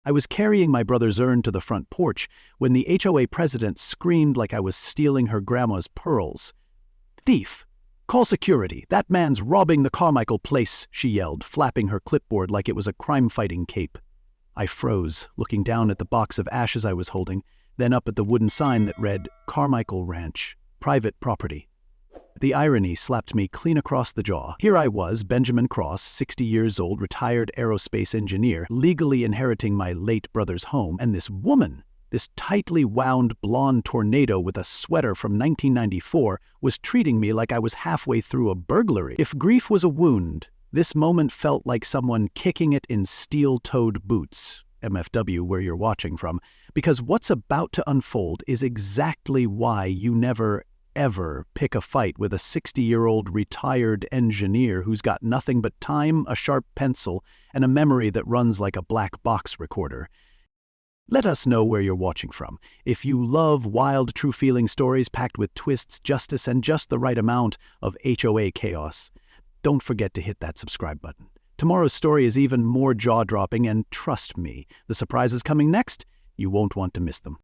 I was carrying my brother's urn to the front porch when the HOA president screamed like I was stealing her grandma's pearls. "Thief! Call security! That man's robbing the Carmichael place!" she yelled, flapping her clipboard like it was a crime-fighting cape. I froze, looking down at the box of ashes I was holding, then up at the wooden sign that read, "Carmichael Ranch, private property." The irony slapped me clean across the jaw. Here I was, Benjamin Cross, 60 years old, retired aerospace engineer, legally inheriting my late brother's home, and this woman, this tightly wound blonde tornado with a sweater from 1994, was treating me like I was halfway through a burglary. If grief was a wound, this moment felt like someone kicking it in steel-toed boots, MFW where you're watching from, because what's about to unfold is exactly why you never, ever pick a fight with a 60-year-old retired engineer who's got nothing but time, a sharp pencil, and a memory that runs like a black box recorder. Let us know where you're watching from. If you love wild, true-feeling stories packed with twists, justice, and just the right amount of HOA chaos, don't forget to hit that subscribe button. Tomorrow's story is even more jaw-dropping, and trust me, the surprises coming next, you won't want to miss them.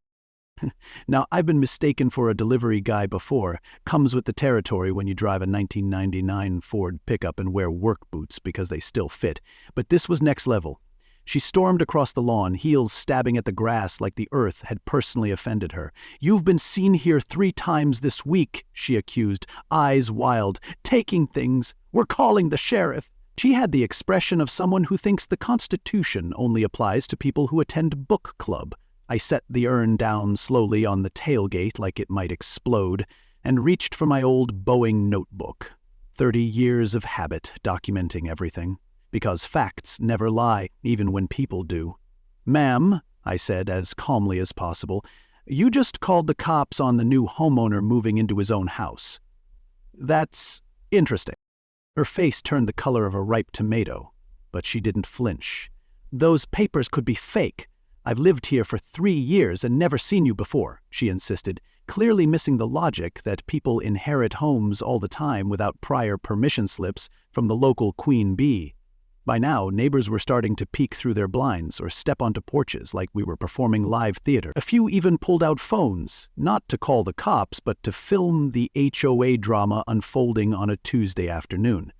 Now, I've been mistaken for a delivery guy before. Comes with the territory when you drive a 1999 Ford pickup and wear work boots because they still fit. But this was next level. She stormed across the lawn, heels stabbing at the grass like the earth had personally offended her. "You've been seen here 3 times this week," she accused, eyes wild. "Taking things. We're calling the sheriff." She had the expression of someone who thinks the Constitution only applies to people who attend book club. I set the urn down slowly on the tailgate like it might explode and reached for my old Boeing notebook. 30 years of habit documenting everything. Because facts never lie, even when people do. "Ma'am," I said as calmly as possible, "you just called the cops on the new homeowner moving into his own house. That's interesting." Her face turned the color of a ripe tomato, but she didn't flinch. "Those papers could be fake. I've lived here for 3 years and never seen you before," she insisted, clearly missing the logic that people inherit homes all the time without prior permission slips from the local queen bee. By now, neighbors were starting to peek through their blinds or step onto porches like we were performing live theater. A few even pulled out phones, not to call the cops, but to film the HOA drama unfolding on a Tuesday afternoon.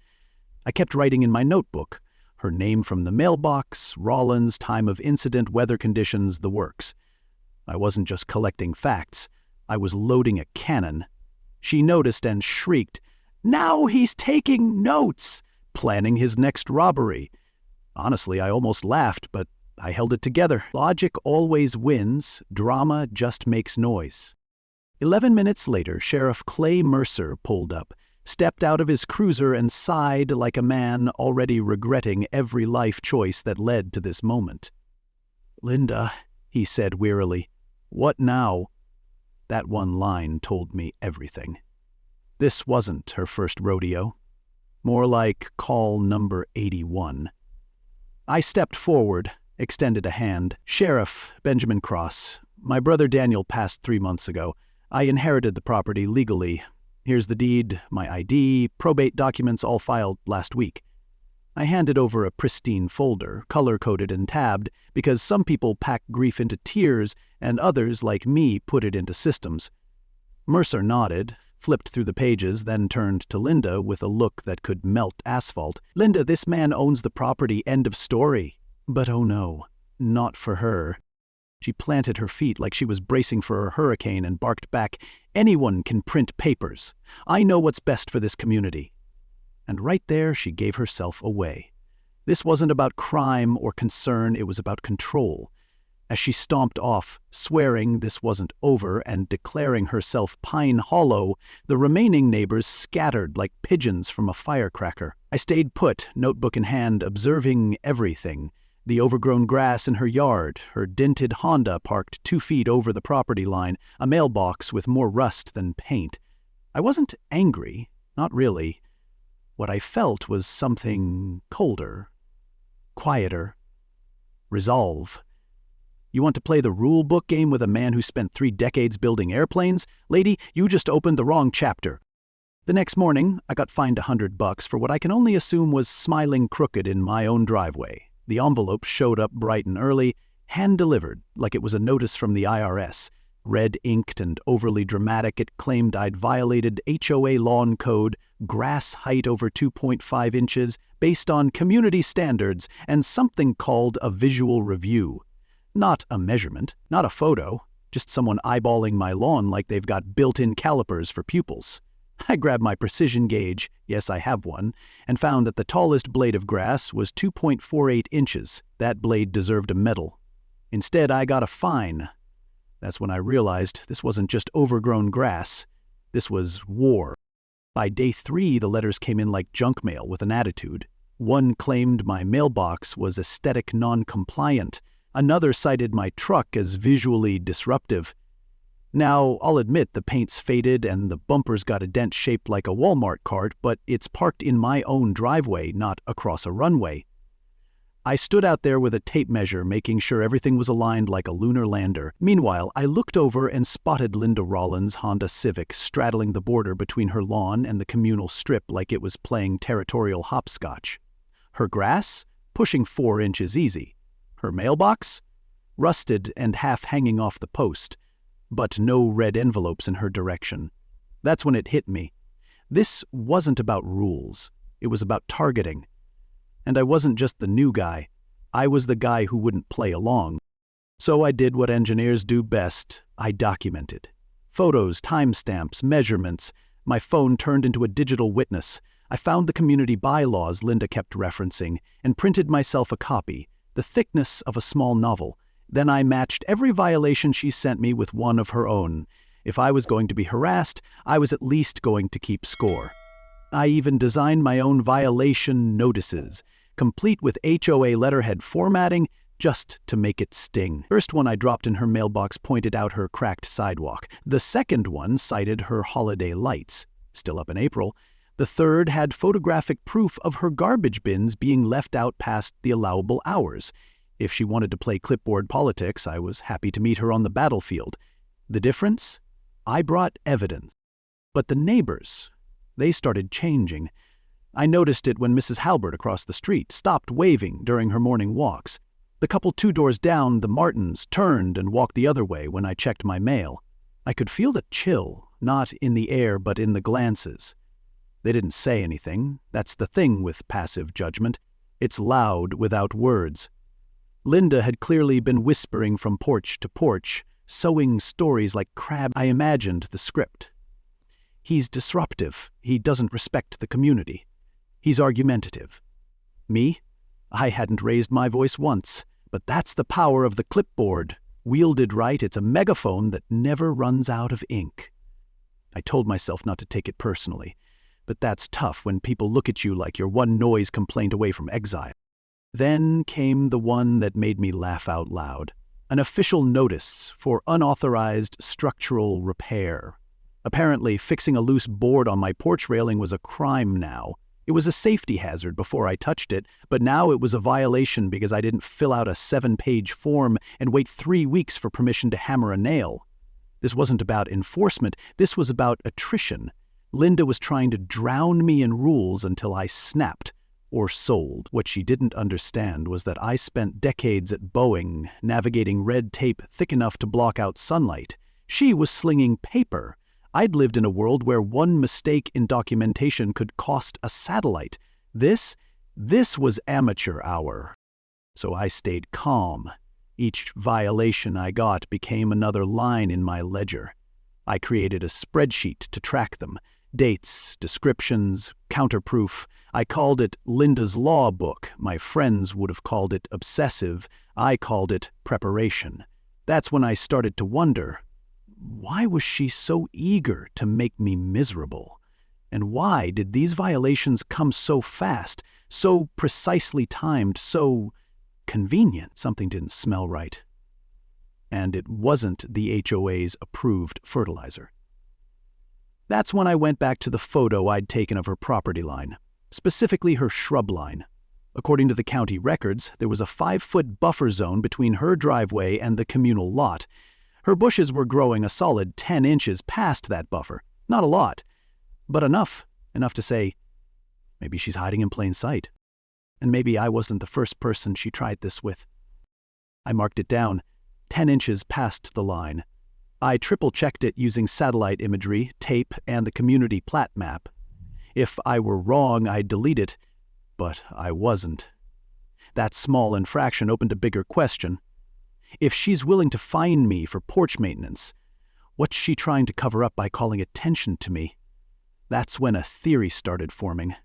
I kept writing in my notebook, her name from the mailbox, Rollins, time of incident, weather conditions, the works. I wasn't just collecting facts, I was loading a cannon. She noticed and shrieked, "Now he's taking notes! Planning his next robbery." Honestly, I almost laughed, but I held it together. Logic always wins, drama just makes noise. 11 minutes later, Sheriff Clay Mercer pulled up, stepped out of his cruiser and sighed like a man already regretting every life choice that led to this moment. "Linda," he said wearily, "what now?" That one line told me everything. This wasn't her first rodeo. More like call number 81. I stepped forward, extended a hand. "Sheriff Benjamin Cross, my brother Daniel passed 3 months ago. I inherited the property legally. Here's the deed, my ID, probate documents all filed last week." I handed over a pristine folder, color-coded and tabbed, because some people pack grief into tears and others, like me, put it into systems. Mercer nodded, flipped through the pages, then turned to Linda with a look that could melt asphalt. "Linda, this man owns the property, end of story." But oh no, not for her. She planted her feet like she was bracing for a hurricane and barked back, "Anyone can print papers. I know what's best for this community." And right there she gave herself away. This wasn't about crime or concern, it was about control. As she stomped off, swearing this wasn't over and declaring herself Pine Hollow, the remaining neighbors scattered like pigeons from a firecracker. I stayed put, notebook in hand, observing everything. The overgrown grass in her yard, her dented Honda parked 2 feet over the property line, a mailbox with more rust than paint. I wasn't angry, not really. What I felt was something colder, quieter, resolve. You want to play the rule book game with a man who spent 3 decades building airplanes? Lady, you just opened the wrong chapter. The next morning, I got fined $100 for what I can only assume was smiling crooked in my own driveway. The envelope showed up bright and early. hand-delivered, like it was a notice from the IRS. Red-inked and overly dramatic, it claimed I'd violated HOA lawn code, grass height over 2.5 inches, based on community standards, and something called a visual review. Not a measurement, not a photo, just someone eyeballing my lawn like they've got built-in calipers for pupils. I grabbed my precision gauge, yes I have one, and found that the tallest blade of grass was 2.48 inches. That blade deserved a medal. Instead, I got a fine. That's when I realized this wasn't just overgrown grass. This was war. By day 3, the letters came in like junk mail with an attitude. One claimed my mailbox was aesthetic non-compliant. Another cited my truck as visually disruptive. Now, I'll admit the paint's faded and the bumper's got a dent shaped like a Walmart cart, but it's parked in my own driveway, not across a runway. I stood out there with a tape measure, making sure everything was aligned like a lunar lander. Meanwhile, I looked over and spotted Linda Rollins' Honda Civic straddling the border between her lawn and the communal strip like it was playing territorial hopscotch. Her grass? Pushing 4 inches easy. Her mailbox? Rusted and half hanging off the post, but no red envelopes in her direction. That's when it hit me. This wasn't about rules. It was about targeting. And I wasn't just the new guy. I was the guy who wouldn't play along. So I did what engineers do best. I documented. Photos, timestamps, measurements. My phone turned into a digital witness. I found the community bylaws Linda kept referencing and printed myself a copy, the thickness of a small novel. Then I matched every violation she sent me with one of her own. If I was going to be harassed, I was at least going to keep score. I even designed my own violation notices, complete with HOA letterhead formatting, just to make it sting. The first one I dropped in her mailbox pointed out her cracked sidewalk. The second one cited her holiday lights, still up in April. The third had photographic proof of her garbage bins being left out past the allowable hours. If she wanted to play clipboard politics, I was happy to meet her on the battlefield. The difference? I brought evidence. But the neighbors, they started changing. I noticed it when Mrs. Halbert across the street stopped waving during her morning walks. The couple 2 doors down, the Martins, turned and walked the other way when I checked my mail. I could feel the chill, not in the air but in the glances. They didn't say anything. That's the thing with passive judgment. It's loud without words. Linda had clearly been whispering from porch to porch, sewing stories like crab. I imagined the script. He's disruptive. He doesn't respect the community. He's argumentative. Me? I hadn't raised my voice once, but that's the power of the clipboard. Wielded right, it's a megaphone that never runs out of ink. I told myself not to take it personally, but that's tough when people look at you like you're one noise complaint away from exile. Then came the one that made me laugh out loud. An official notice for unauthorized structural repair. Apparently, fixing a loose board on my porch railing was a crime now. It was a safety hazard before I touched it, but now it was a violation because I didn't fill out a 7-page form and wait 3 weeks for permission to hammer a nail. This wasn't about enforcement, this was about attrition. Linda was trying to drown me in rules until I snapped or sold. What she didn't understand was that I spent decades at Boeing navigating red tape thick enough to block out sunlight. She was slinging paper. I'd lived in a world where one mistake in documentation could cost a satellite. This was amateur hour. So I stayed calm. Each violation I got became another line in my ledger. I created a spreadsheet to track them. Dates, descriptions, counterproof. I called it Linda's Law Book. My friends would have called it obsessive. I called it preparation. That's when I started to wonder, why was she so eager to make me miserable? And why did these violations come so fast, so precisely timed, so convenient? Something didn't smell right. And it wasn't the HOA's approved fertilizer. That's when I went back to the photo I'd taken of her property line, specifically her shrub line. According to the county records, there was a 5-foot buffer zone between her driveway and the communal lot. Her bushes were growing a solid 10 inches past that buffer. Not a lot, but enough to say, maybe she's hiding in plain sight. And maybe I wasn't the first person she tried this with. I marked it down, 10 inches past the line. I triple-checked it using satellite imagery, tape, and the community plat map. If I were wrong, I'd delete it, but I wasn't. That small infraction opened a bigger question. If she's willing to fine me for porch maintenance, what's she trying to cover up by calling attention to me? That's when a theory started forming.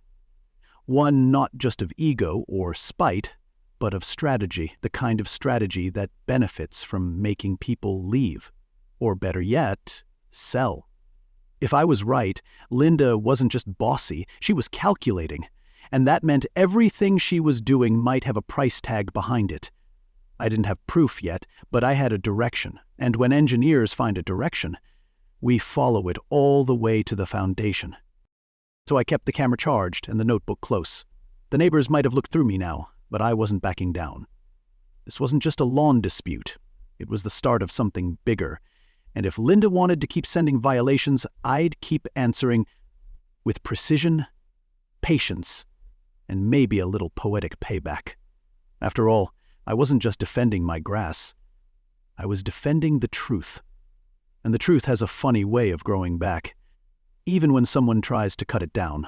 One not just of ego or spite, but of strategy, the kind of strategy that benefits from making people leave. Or better yet, sell. If I was right, Linda wasn't just bossy, she was calculating. And that meant everything she was doing might have a price tag behind it. I didn't have proof yet, but I had a direction. And when engineers find a direction, we follow it all the way to the foundation. So I kept the camera charged and the notebook close. The neighbors might have looked through me now, but I wasn't backing down. This wasn't just a lawn dispute. It was the start of something bigger. And if Linda wanted to keep sending violations, I'd keep answering with precision, patience, and maybe a little poetic payback. After all, I wasn't just defending my grass. I was defending the truth. And the truth has a funny way of growing back, even when someone tries to cut it down.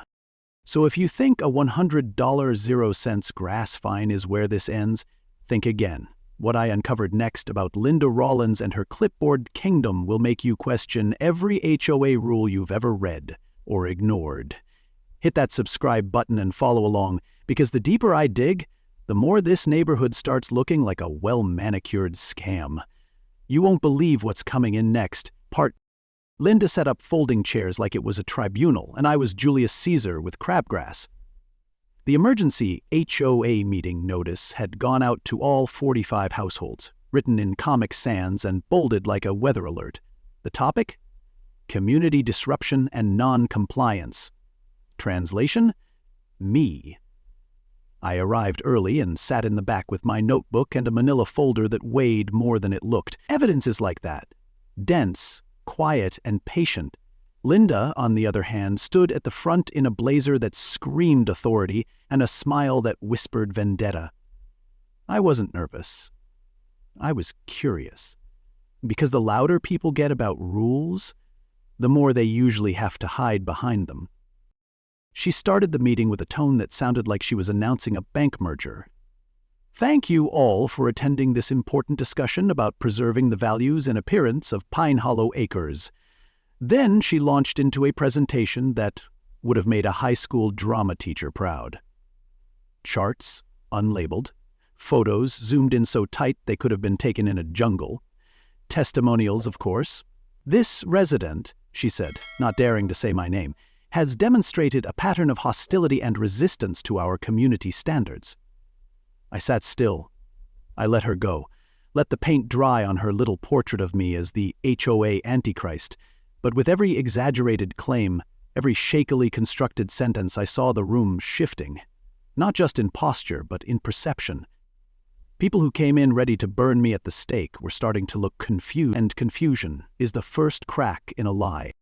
So if you think a $100.00 grass fine is where this ends, think again. What I uncovered next about Linda Rollins and her clipboard kingdom will make you question every HOA rule you've ever read or ignored. Hit that subscribe button and follow along, because the deeper I dig, the more this neighborhood starts looking like a well-manicured scam. You won't believe what's coming in next. Linda set up folding chairs like it was a tribunal, and I was Julius Caesar with crabgrass. The emergency HOA meeting notice had gone out to all 45 households, written in Comic Sans and bolded like a weather alert. The topic? Community disruption and non-compliance. Translation? Me. I arrived early and sat in the back with my notebook and a manila folder that weighed more than it looked. Evidence is like that. Dense, quiet, and patient. Linda, on the other hand, stood at the front in a blazer that screamed authority and a smile that whispered vendetta. I wasn't nervous. I was curious. Because the louder people get about rules, the more they usually have to hide behind them. She started the meeting with a tone that sounded like she was announcing a bank merger. Thank you all for attending this important discussion about preserving the values and appearance of Pine Hollow Acres. Then she launched into a presentation that would have made a high school drama teacher proud. Charts, unlabeled, photos zoomed in so tight they could have been taken in a jungle, testimonials, of course. This resident, she said, not daring to say my name, has demonstrated a pattern of hostility and resistance to our community standards. I sat still. I let her go, let the paint dry on her little portrait of me as the HOA Antichrist. But with every exaggerated claim, every shakily constructed sentence, I saw the room shifting. Not just in posture, but in perception. People who came in ready to burn me at the stake were starting to look confused, and confusion is the first crack in a lie.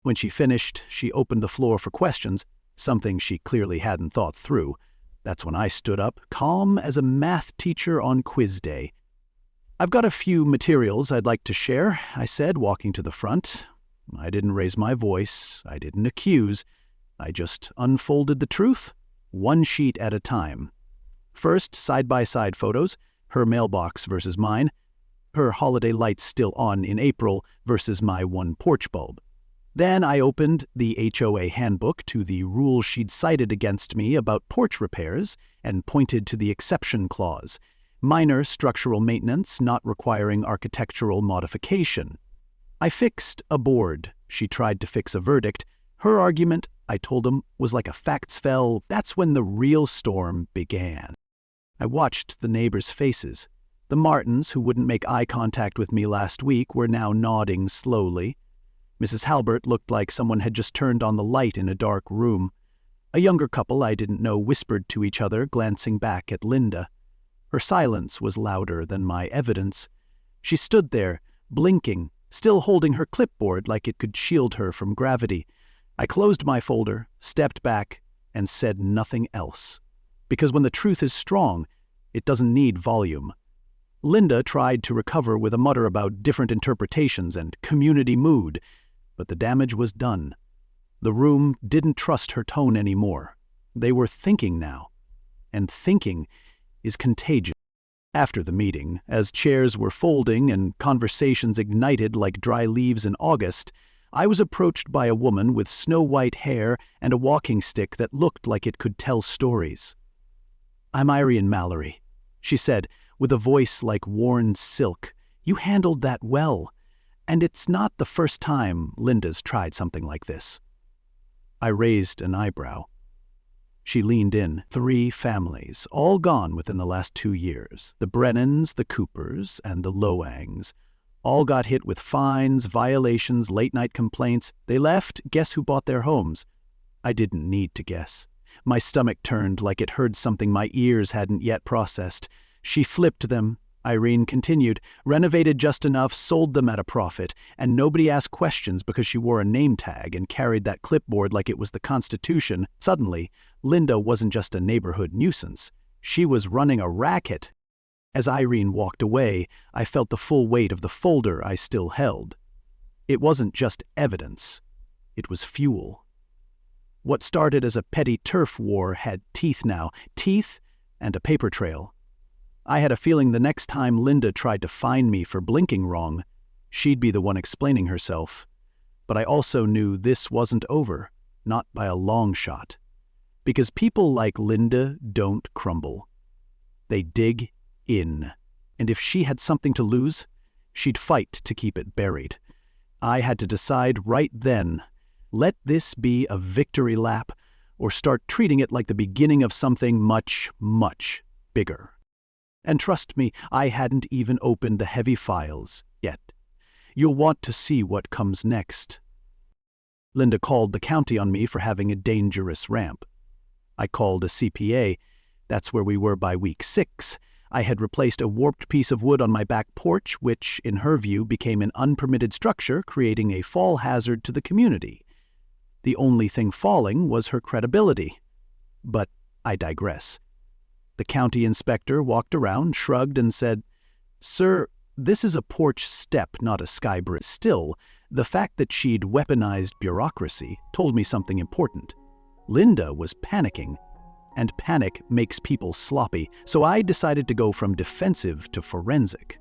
When she finished, she opened the floor for questions, something she clearly hadn't thought through. That's when I stood up, calm as a math teacher on quiz day. I've got a few materials I'd like to share, I said, walking to the front. I didn't raise my voice, I didn't accuse, I just unfolded the truth, one sheet at a time. First, side-by-side photos, her mailbox versus mine, her holiday lights still on in April versus my one porch bulb. Then I opened the HOA handbook to the rules she'd cited against me about porch repairs and pointed to the exception clause, minor structural maintenance not requiring architectural modification. I fixed a board. She tried to fix a verdict. Her argument, I told him, was like a facts fell. That's when the real storm began. I watched the neighbors' faces. The Martins, who wouldn't make eye contact with me last week, were now nodding slowly. Mrs. Halbert looked like someone had just turned on the light in a dark room. A younger couple I didn't know whispered to each other, glancing back at Linda. Her silence was louder than my evidence. She stood there, blinking, still holding her clipboard like it could shield her from gravity. I closed my folder, stepped back, and said nothing else. Because when the truth is strong, it doesn't need volume. Linda tried to recover with a mutter about different interpretations and community mood, but the damage was done. The room didn't trust her tone anymore. They were thinking now, and thinking is contagious. After the meeting, as chairs were folding and conversations ignited like dry leaves in August, I was approached by a woman with snow-white hair and a walking stick that looked like it could tell stories. "I'm Irene Mallory," she said, with a voice like worn silk. "You handled that well, and it's not the first time Linda's tried something like this." I raised an eyebrow. She leaned in. 3 families, all gone within the last 2 years. The Brennans, the Coopers, and the Loangs. All got hit with fines, violations, late-night complaints. They left. Guess who bought their homes? I didn't need to guess. My stomach turned like it heard something my ears hadn't yet processed. She flipped them, Irene continued, renovated just enough, sold them at a profit, and nobody asked questions because she wore a name tag and carried that clipboard like it was the Constitution. Suddenly, Linda wasn't just a neighborhood nuisance. She was running a racket. As Irene walked away, I felt the full weight of the folder I still held. It wasn't just evidence. It was fuel. What started as a petty turf war had teeth now, teeth and a paper trail. I had a feeling the next time Linda tried to find me for blinking wrong, she'd be the one explaining herself. But I also knew this wasn't over, not by a long shot. Because people like Linda don't crumble. They dig in. And if she had something to lose, she'd fight to keep it buried. I had to decide right then, let this be a victory lap or start treating it like the beginning of something much, much bigger. And trust me, I hadn't even opened the heavy files yet. You'll want to see what comes next. Linda called the county on me for having a dangerous ramp. I called a CPA. That's where we were by week 6. I had replaced a warped piece of wood on my back porch, which, in her view, became an unpermitted structure, creating a fall hazard to the community. The only thing falling was her credibility. But I digress. The county inspector walked around, shrugged, and said, "Sir, this is a porch step, not a sky bridge." Still, the fact that she'd weaponized bureaucracy told me something important. Linda was panicking, and panic makes people sloppy, so I decided to go from defensive to forensic.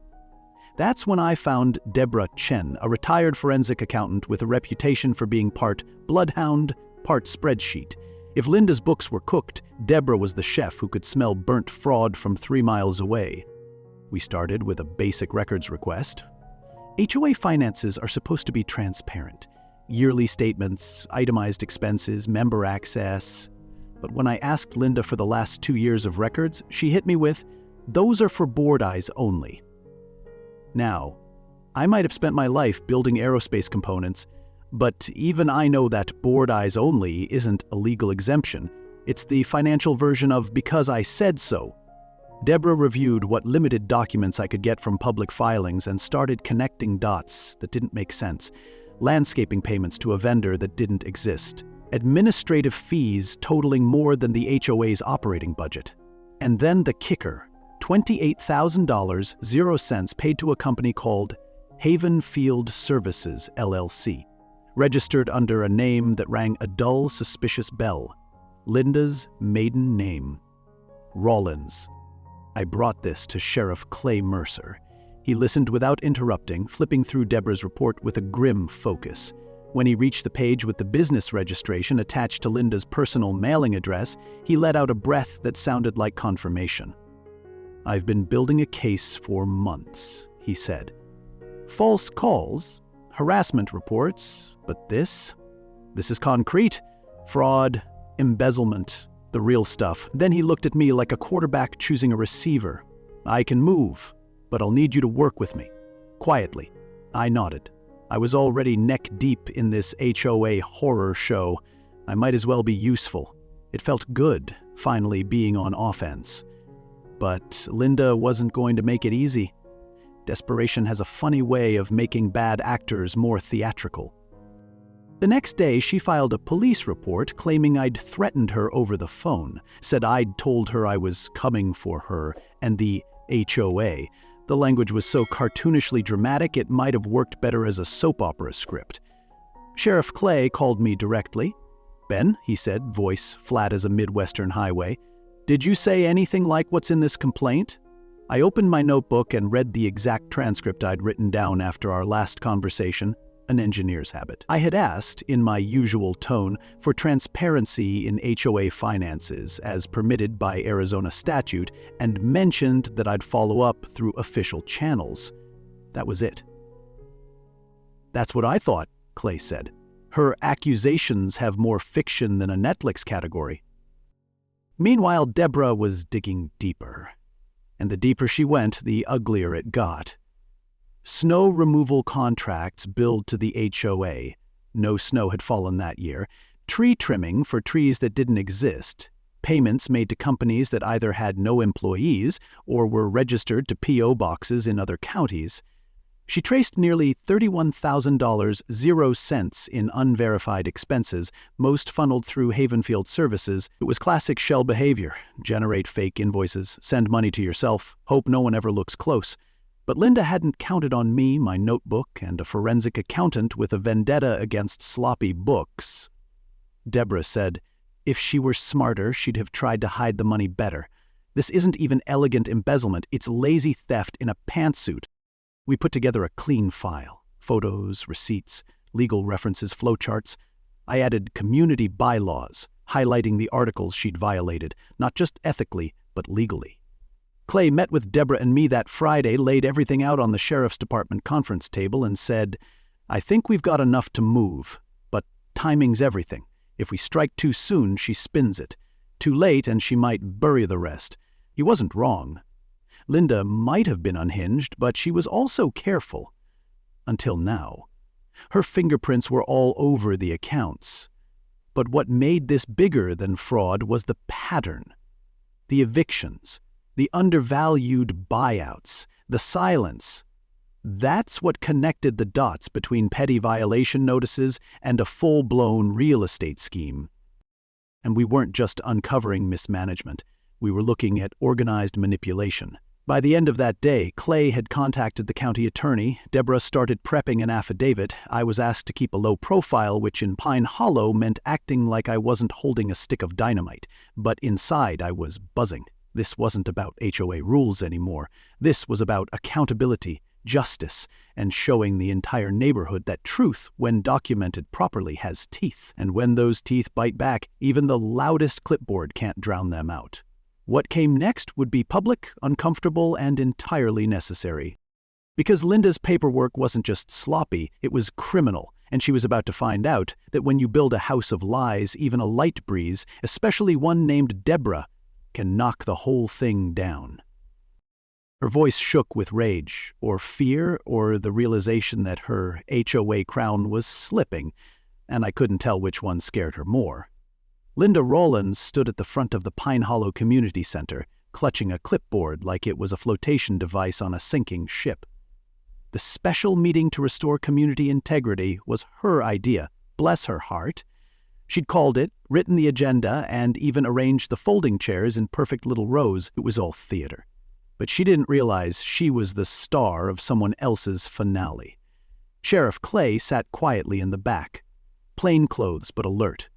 That's when I found Deborah Chen, a retired forensic accountant with a reputation for being part bloodhound, part spreadsheet. If Linda's books were cooked, Deborah was the chef who could smell burnt fraud from 3 miles away. We started with a basic records request. HOA finances are supposed to be transparent. Yearly statements, itemized expenses, member access. But when I asked Linda for the last 2 years of records, she hit me with, "Those are for board eyes only." Now, I might have spent my life building aerospace components, but even I know that board eyes only isn't a legal exemption. It's the financial version of because I said so. Deborah reviewed what limited documents I could get from public filings and started connecting dots that didn't make sense. Landscaping payments to a vendor that didn't exist. Administrative fees totaling more than the HOA's operating budget. And then the kicker, $28,000, 0 cents paid to a company called Haven Field Services, LLC. Registered under a name that rang a dull, suspicious bell. Linda's maiden name. Rollins. I brought this to Sheriff Clay Mercer. He listened without interrupting, flipping through Deborah's report with a grim focus. When he reached the page with the business registration attached to Linda's personal mailing address, he let out a breath that sounded like confirmation. "I've been building a case for months," he said. "False calls, harassment reports, but this is concrete. Fraud, embezzlement, the real stuff." Then he looked at me like a quarterback choosing a receiver. "I can move, but I'll need you to work with me." Quietly, I nodded. I was already neck-deep in this HOA horror show. I might as well be useful. It felt good, finally being on offense. But Linda wasn't going to make it easy. Desperation has a funny way of making bad actors more theatrical. The next day, she filed a police report claiming I'd threatened her over the phone, said I'd told her I was coming for her and the HOA, The language was so cartoonishly dramatic it might have worked better as a soap opera script. Sheriff Clay called me directly. "Ben," he said, voice flat as a Midwestern highway, "did you say anything like what's in this complaint?" I opened my notebook and read the exact transcript I'd written down after our last conversation, an engineer's habit. I had asked, in my usual tone, for transparency in HOA finances as permitted by Arizona statute and mentioned that I'd follow up through official channels. That was it. "That's what I thought," Clay said. "Her accusations have more fiction than a Netflix category." Meanwhile, Deborah was digging deeper. And the deeper she went, the uglier it got. Snow removal contracts billed to the HOA. No snow had fallen that year. Tree trimming for trees that didn't exist. Payments made to companies that either had no employees or were registered to P.O. boxes in other counties. She traced nearly $31,000, 0 cents in unverified expenses, most funneled through Havenfield Services. It was classic shell behavior. Generate fake invoices, send money to yourself, hope no one ever looks close. But Linda hadn't counted on me, my notebook, and a forensic accountant with a vendetta against sloppy books. Deborah said, if she were smarter, she'd have tried to hide the money better. This isn't even elegant embezzlement, it's lazy theft in a pantsuit. We put together a clean file. Photos, receipts, legal references, flowcharts. I added community bylaws, highlighting the articles she'd violated, not just ethically, but legally. Clay met with Deborah and me that Friday, laid everything out on the Sheriff's Department conference table and said, I think we've got enough to move, but timing's everything. If we strike too soon, she spins it. Too late, and she might bury the rest. He wasn't wrong. Linda might have been unhinged, but she was also careful. Until now. Her fingerprints were all over the accounts. But what made this bigger than fraud was the pattern. The evictions. The undervalued buyouts, the silence. That's what connected the dots between petty violation notices and a full-blown real estate scheme. And we weren't just uncovering mismanagement. We were looking at organized manipulation. By the end of that day, Clay had contacted the county attorney, Deborah started prepping an affidavit, I was asked to keep a low profile, which in Pine Hollow meant acting like I wasn't holding a stick of dynamite. But inside I was buzzing. This wasn't about HOA rules anymore. This was about accountability, justice, and showing the entire neighborhood that truth, when documented properly, has teeth. And when those teeth bite back, even the loudest clipboard can't drown them out. What came next would be public, uncomfortable, and entirely necessary. Because Linda's paperwork wasn't just sloppy, it was criminal, and she was about to find out that when you build a house of lies, even a light breeze, especially one named Deborah, can knock the whole thing down. Her voice shook with rage, or fear, or the realization that her HOA crown was slipping, and I couldn't tell which one scared her more. Linda Rollins stood at the front of the Pine Hollow Community Center, clutching a clipboard like it was a flotation device on a sinking ship. The special meeting to restore community integrity was her idea, bless her heart. She'd called it, written the agenda, and even arranged the folding chairs in perfect little rows. It was all theater. But she didn't realize she was the star of someone else's finale. Sheriff Clay sat quietly in the back, plain clothes but alert.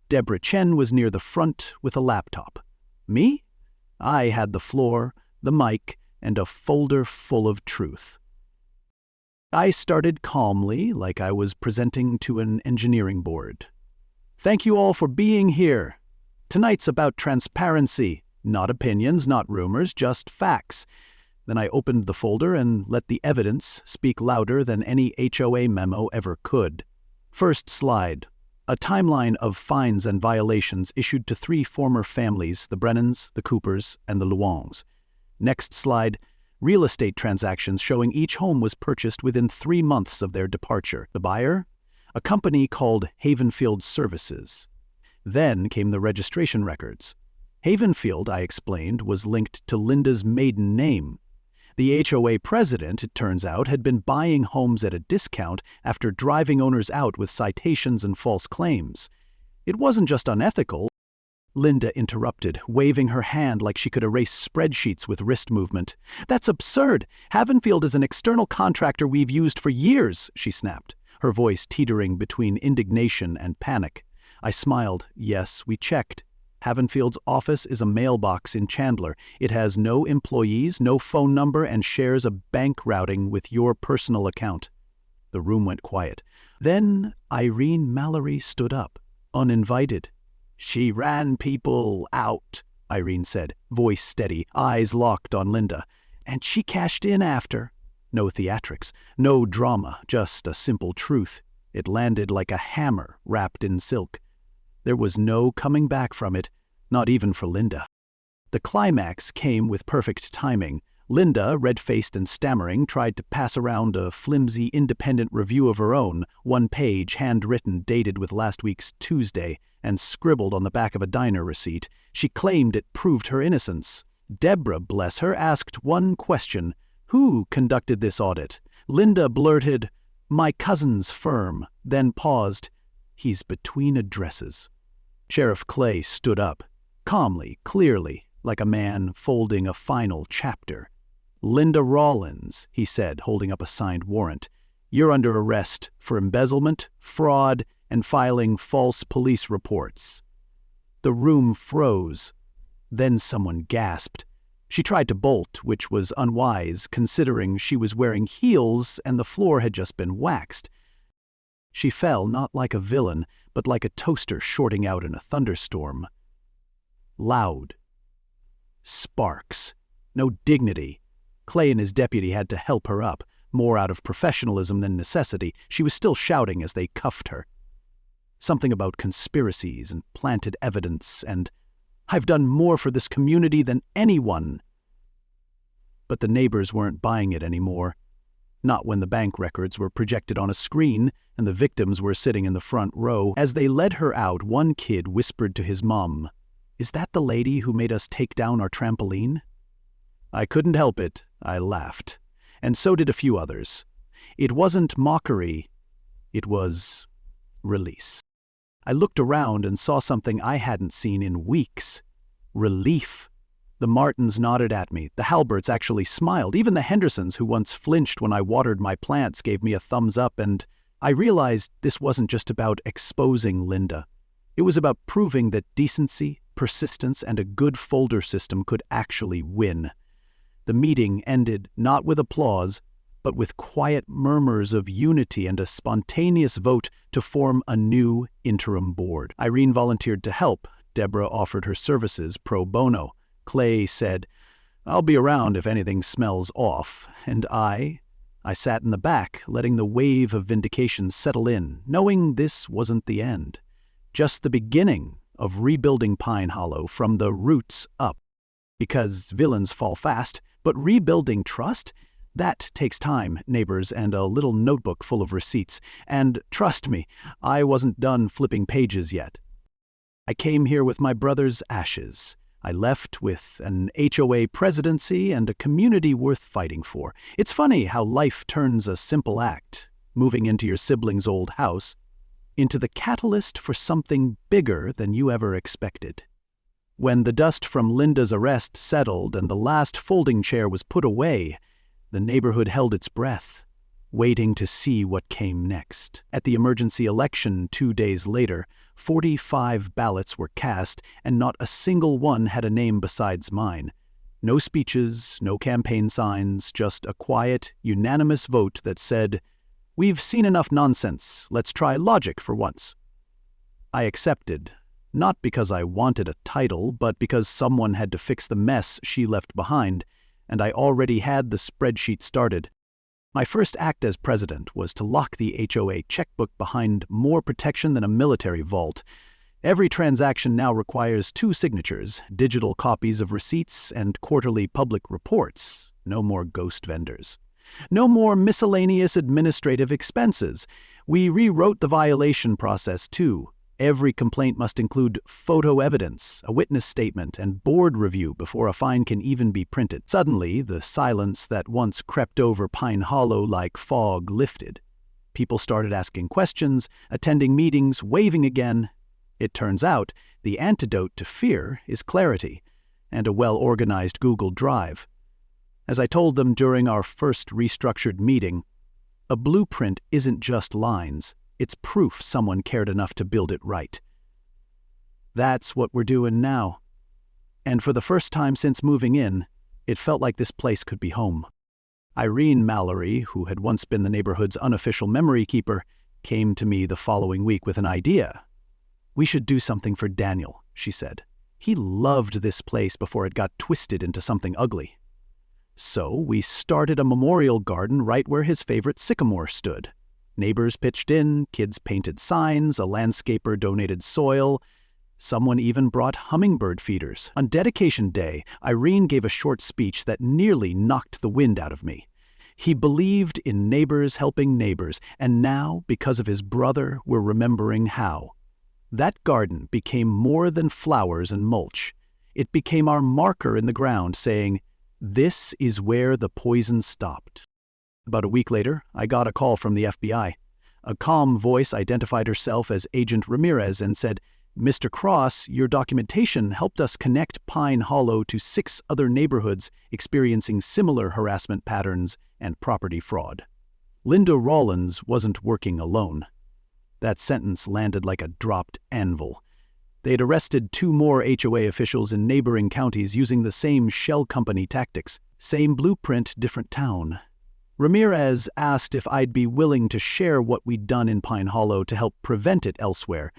Deborah Chen was near the front with a laptop. Me? I had the floor, the mic, and a folder full of truth. I started calmly, like I was presenting to an engineering board. Thank you all for being here. Tonight's about transparency, not opinions, not rumors, just facts. Then I opened the folder and let the evidence speak louder than any HOA memo ever could. First slide. A timeline of fines and violations issued to 3 former families, the Brennans, the Coopers, and the Luongs. Next slide. Real estate transactions showing each home was purchased within 3 months of their departure. The buyer? A company called Havenfield Services. Then came the registration records. Havenfield, I explained, was linked to Linda's maiden name. The HOA president, it turns out, had been buying homes at a discount after driving owners out with citations and false claims. It wasn't just unethical, Linda interrupted, waving her hand like she could erase spreadsheets with wrist movement. "That's absurd! Havenfield is an external contractor we've used for years," she snapped, her voice teetering between indignation and panic. I smiled. "Yes, we checked. Havenfield's office is a mailbox in Chandler. It has no employees, no phone number, and shares a bank routing with your personal account." The room went quiet. Then Irene Mallory stood up, uninvited. "She ran people out," Irene said, voice steady, eyes locked on Linda. "And she cashed in after." No theatrics, no drama, just a simple truth. It landed like a hammer wrapped in silk. There was no coming back from it, not even for Linda. The climax came with perfect timing. Linda, red-faced and stammering, tried to pass around a flimsy independent review of her own, one page, handwritten, dated with last week's Tuesday, and scribbled on the back of a diner receipt. She claimed it proved her innocence. Deborah, bless her, asked one question: "Who conducted this audit?" Linda blurted, "My cousin's firm," then paused. "He's between addresses." Sheriff Clay stood up, calmly, clearly, like a man folding a final chapter. "Linda Rollins," he said, holding up a signed warrant, "you're under arrest for embezzlement, fraud, and filing false police reports." The room froze. Then someone gasped. She tried to bolt, which was unwise, considering she was wearing heels and the floor had just been waxed. She fell not like a villain, but like a toaster shorting out in a thunderstorm. Loud. Sparks. No dignity. Clay and his deputy had to help her up, more out of professionalism than necessity. She was still shouting as they cuffed her. Something about conspiracies and planted evidence and, "I've done more for this community than anyone." But the neighbors weren't buying it anymore. Not when the bank records were projected on a screen and the victims were sitting in the front row. As they led her out, one kid whispered to his mom, "Is that the lady who made us take down our trampoline?" I couldn't help it. I laughed. And so did a few others. It wasn't mockery. It was release. I looked around and saw something I hadn't seen in weeks. Relief. The Martins nodded at me. The Halberts actually smiled. Even the Hendersons, who once flinched when I watered my plants, gave me a thumbs up, and I realized this wasn't just about exposing Linda. It was about proving that decency, persistence, and a good folder system could actually win. The meeting ended not with applause, but with quiet murmurs of unity and a spontaneous vote to form a new interim board. Irene volunteered to help. Deborah offered her services pro bono. Clay said, "I'll be around if anything smells off." And I sat in the back, letting the wave of vindication settle in, knowing this wasn't the end. Just the beginning of rebuilding Pine Hollow from the roots up. Because villains fall fast, but rebuilding trust? That takes time, neighbors, and a little notebook full of receipts. And trust me, I wasn't done flipping pages yet. I came here with my brother's ashes. I left with an HOA presidency and a community worth fighting for. It's funny how life turns a simple act, moving into your sibling's old house, into the catalyst for something bigger than you ever expected. When the dust from Linda's arrest settled and the last folding chair was put away, the neighborhood held its breath, waiting to see what came next. At the emergency election 2 days later, 45 ballots were cast, and not a single one had a name besides mine. No speeches, no campaign signs, just a quiet, unanimous vote that said, "We've seen enough nonsense. Let's try logic for once." I accepted, not because I wanted a title, but because someone had to fix the mess she left behind, and I already had the spreadsheet started. My first act as president was to lock the HOA checkbook behind more protection than a military vault. Every transaction now requires 2 signatures, digital copies of receipts, and quarterly public reports. No more ghost vendors. No more miscellaneous administrative expenses. We rewrote the violation process, too. Every complaint must include photo evidence, a witness statement, and board review before a fine can even be printed. Suddenly, the silence that once crept over Pine Hollow like fog lifted. People started asking questions, attending meetings, waving again. It turns out the antidote to fear is clarity and a well-organized Google Drive. As I told them during our first restructured meeting, a blueprint isn't just lines, it's proof someone cared enough to build it right. That's what we're doing now. And for the first time since moving in, it felt like this place could be home. Irene Mallory, who had once been the neighborhood's unofficial memory keeper, came to me the following week with an idea. "We should do something for Daniel," she said. "He loved this place before it got twisted into something ugly." So we started a memorial garden right where his favorite sycamore stood. Neighbors pitched in, kids painted signs, a landscaper donated soil. Someone even brought hummingbird feeders. On dedication day, Irene gave a short speech that nearly knocked the wind out of me. He believed in neighbors helping neighbors, and now, because of his brother, we're remembering how. That garden became more than flowers and mulch. It became our marker in the ground saying, "This is where the poison stopped." About a week later, I got a call from the FBI. A calm voice identified herself as Agent Ramirez and said, "Mr. Cross, your documentation helped us connect Pine Hollow to 6 other neighborhoods experiencing similar harassment patterns and property fraud." Linda Rollins wasn't working alone. That sentence landed like a dropped anvil. They'd arrested 2 more HOA officials in neighboring counties using the same shell company tactics. Same blueprint, different town. Ramirez asked if I'd be willing to share what we'd done in Pine Hollow to help prevent it elsewhere.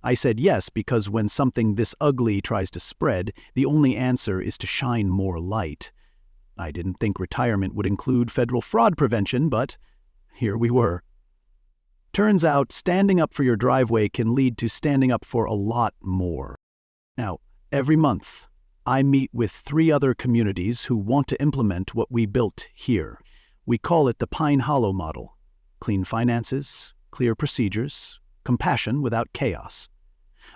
I said yes, because when something this ugly tries to spread, the only answer is to shine more light. I didn't think retirement would include federal fraud prevention, but here we were. Turns out, standing up for your driveway can lead to standing up for a lot more. Now, every month, I meet with 3 other communities who want to implement what we built here. We call it the Pine Hollow model. Clean finances, clear procedures, compassion without chaos.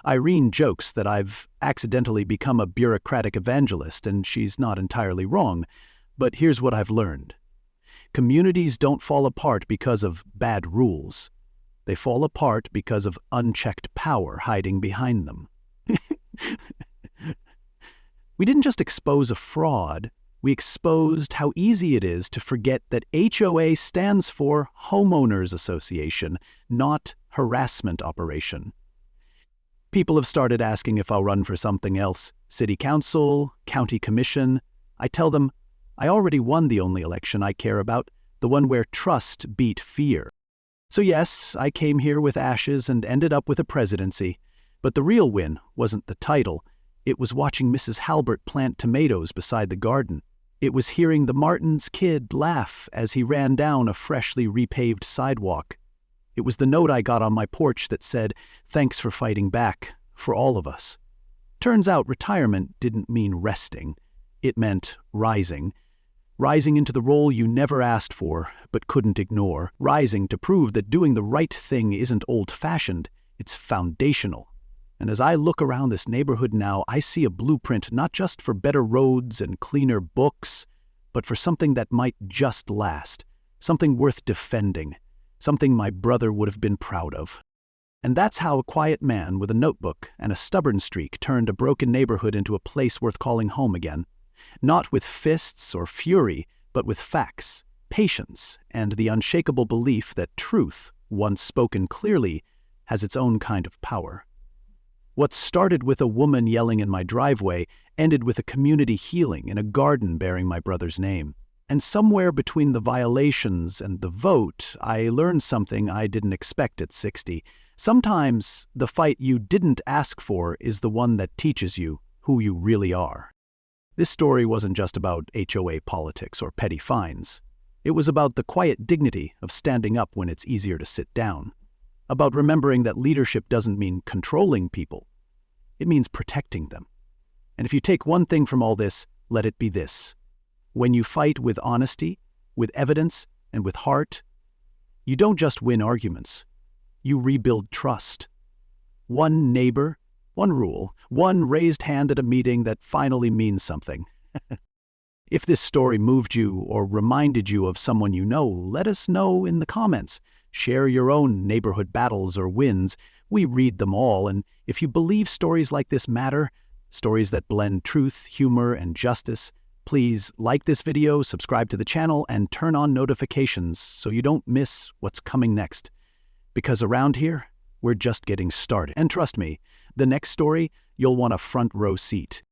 Irene jokes that I've accidentally become a bureaucratic evangelist, and she's not entirely wrong. But here's what I've learned. Communities don't fall apart because of bad rules. They fall apart because of unchecked power hiding behind them. We didn't just expose a fraud, we exposed how easy it is to forget that HOA stands for Homeowners Association, not Harassment Operation. People have started asking if I'll run for something else. City council, county commission. I tell them, I already won the only election I care about, the one where trust beat fear. So yes, I came here with ashes and ended up with a presidency. But the real win wasn't the title. It was watching Mrs. Halbert plant tomatoes beside the garden. It was hearing the Martins' kid laugh as he ran down a freshly repaved sidewalk. It was the note I got on my porch that said, "Thanks for fighting back, for all of us." Turns out retirement didn't mean resting. It meant rising. Rising into the role you never asked for, but couldn't ignore. Rising to prove that doing the right thing isn't old-fashioned, it's foundational. And as I look around this neighborhood now, I see a blueprint not just for better roads and cleaner books, but for something that might just last, something worth defending, something my brother would have been proud of. And that's how a quiet man with a notebook and a stubborn streak turned a broken neighborhood into a place worth calling home again. Not with fists or fury, but with facts, patience, and the unshakable belief that truth, once spoken clearly, has its own kind of power. What started with a woman yelling in my driveway ended with a community healing in a garden bearing my brother's name. And somewhere between the violations and the vote, I learned something I didn't expect at 60. Sometimes the fight you didn't ask for is the one that teaches you who you really are. This story wasn't just about HOA politics or petty fines. It was about the quiet dignity of standing up when it's easier to sit down. About remembering that leadership doesn't mean controlling people. It means protecting them. And if you take one thing from all this, let it be this. When you fight with honesty, with evidence, and with heart, you don't just win arguments. You rebuild trust. One neighbor, one rule, one raised hand at a meeting that finally means something. If this story moved you or reminded you of someone you know, let us know in the comments. Share your own neighborhood battles or wins. We read them all, and if you believe stories like this matter, stories that blend truth, humor, and justice, please like this video, subscribe to the channel, and turn on notifications so you don't miss what's coming next. Because around here, we're just getting started. And trust me, the next story, you'll want a front row seat.